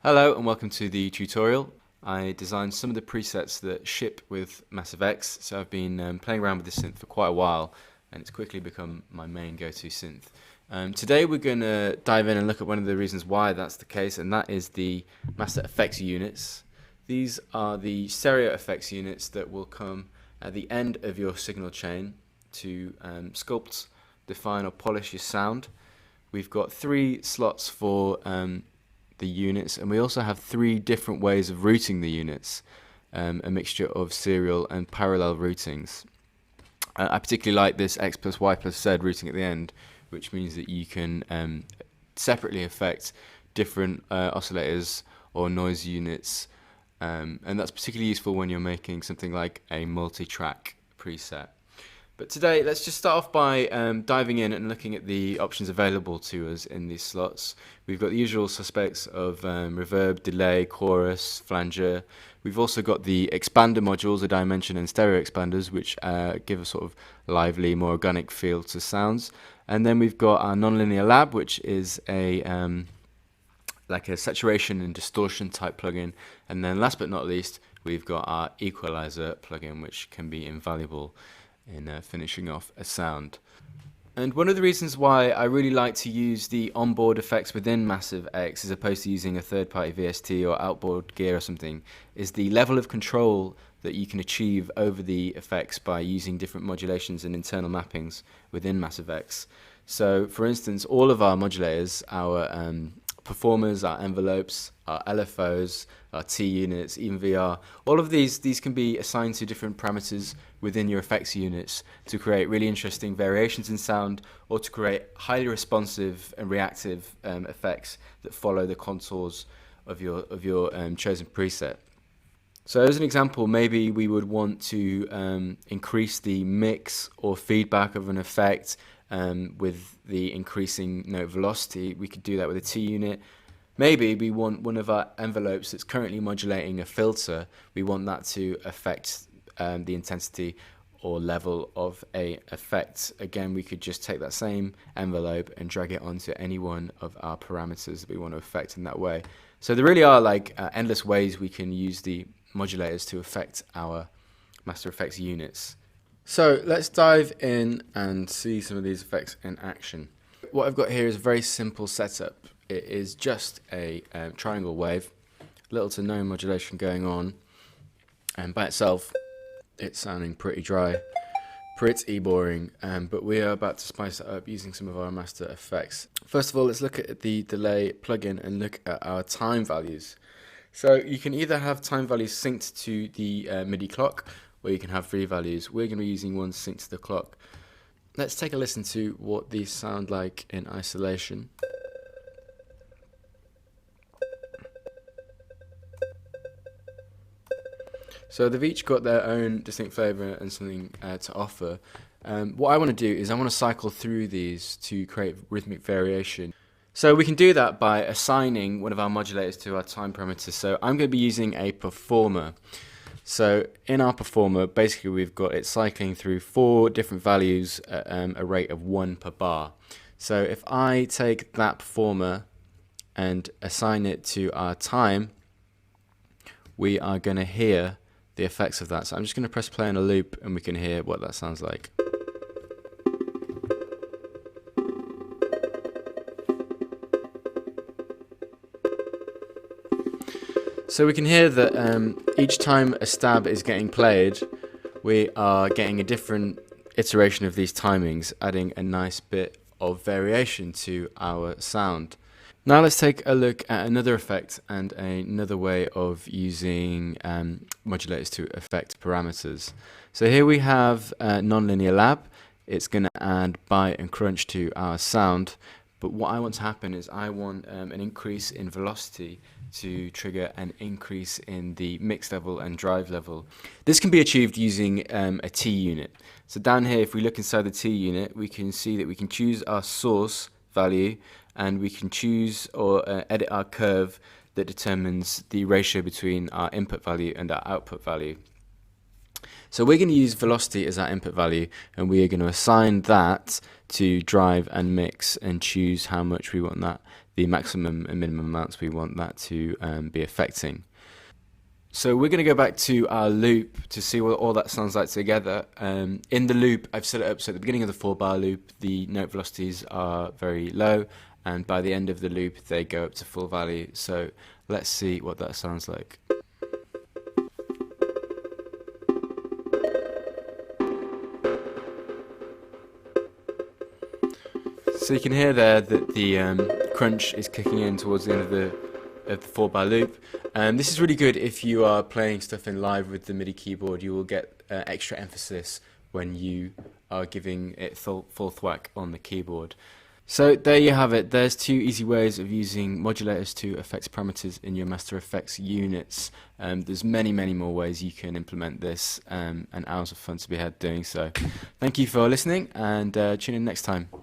Hello and welcome to the tutorial. I designed some of the presets that ship with Massive X, so I've been playing around with this synth for quite a while and it's quickly become my main go-to synth. Today we're going to dive in and look at one of the reasons why that's the case, and that is the Master Effects units. These are the stereo effects units that will come at the end of your signal chain to sculpt, define or polish your sound. We've got 3 slots for the units, and we also have 3 different ways of routing the units, a mixture of serial and parallel routings. I particularly like this X plus Y plus Z routing at the end, which means that you can separately affect different oscillators or noise units, and that's particularly useful when you're making something like a multi-track preset. But today, let's just start off by diving in and looking at the options available to us in these slots. We've got the usual suspects of reverb, delay, chorus, flanger. We've also got the expander modules, the dimension and stereo expanders, which give a sort of lively, more organic feel to sounds. And then we've got our nonlinear lab, which is a like a saturation and distortion type plugin. And then last but not least, we've got our equalizer plugin, which can be invaluable in finishing off a sound. And one of the reasons why I really like to use the onboard effects within Massive X as opposed to using a third-party VST or outboard gear or something is the level of control that you can achieve over the effects by using different modulations and internal mappings within Massive X. So for instance, all of our modulators, our performers, our envelopes, our LFOs, our T units, even VR, all of these can be assigned to different parameters within your effects units to create really interesting variations in sound or to create highly responsive and reactive effects that follow the contours of your chosen preset. So as an example, maybe we would want to increase the mix or feedback of an effect with the increasing note velocity. We could do that with a T unit. Maybe we want one of our envelopes that's currently modulating a filter, we want that to affect the intensity or level of a effect. Again, we could just take that same envelope and drag it onto any one of our parameters that we want to affect in that way. So there really are like endless ways we can use the modulators to affect our Master Effects units. So let's dive in and see some of these effects in action. What I've got here is a very simple setup. It is just a triangle wave, little to no modulation going on, and by itself it's sounding pretty dry, pretty boring, but we are about to spice it up using some of our Master Effects. First of all, let's look at the delay plugin and look at our time values. So you can either have time values synced to the MIDI clock, or you can have free values. We're going to be using one synced to the clock. Let's take a listen to what these sound like in isolation. So they've each got their own distinct flavour and something to offer. What I want to do is I want to cycle through these to create rhythmic variation. So we can do that by assigning one of our modulators to our time parameters. So I'm going to be using a performer. So in our performer, basically we've got it cycling through 4 different values at a rate of 1 per bar. So if I take that performer and assign it to our time, we are going to hear the effects of that. So I'm just going to press play on a loop and we can hear what that sounds like. So we can hear that each time a stab is getting played, we are getting a different iteration of these timings, adding a nice bit of variation to our sound. Now let's take a look at another effect and another way of using modulators to affect parameters. So here we have Nonlinear Lab. It's going to add bite and crunch to our sound. But what I want to happen is I want an increase in velocity to trigger an increase in the mix level and drive level. This can be achieved using a T unit. So down here, if we look inside the T unit, we can see that we can choose our source value and we can choose or edit our curve that determines the ratio between our input value and our output value. So we're going to use velocity as our input value, and we are going to assign that to drive and mix and choose how much we want that the maximum and minimum amounts we want that to be affecting. So we're going to go back to our loop to see what all that sounds like together. In the loop, I've set it up so at the beginning of the 4-bar loop, the note velocities are very low, and by the end of the loop, they go up to full value. So let's see what that sounds like. So you can hear there that the crunch is kicking in towards the end of the 4-bar loop. This is really good if you are playing stuff in live with the MIDI keyboard. You will get extra emphasis when you are giving it full thwack on the keyboard. So there you have it. There's 2 easy ways of using modulators to effects parameters in your Master Effects units. There's many more ways you can implement this, and hours of fun to be had doing so. Thank you for listening, and tune in next time.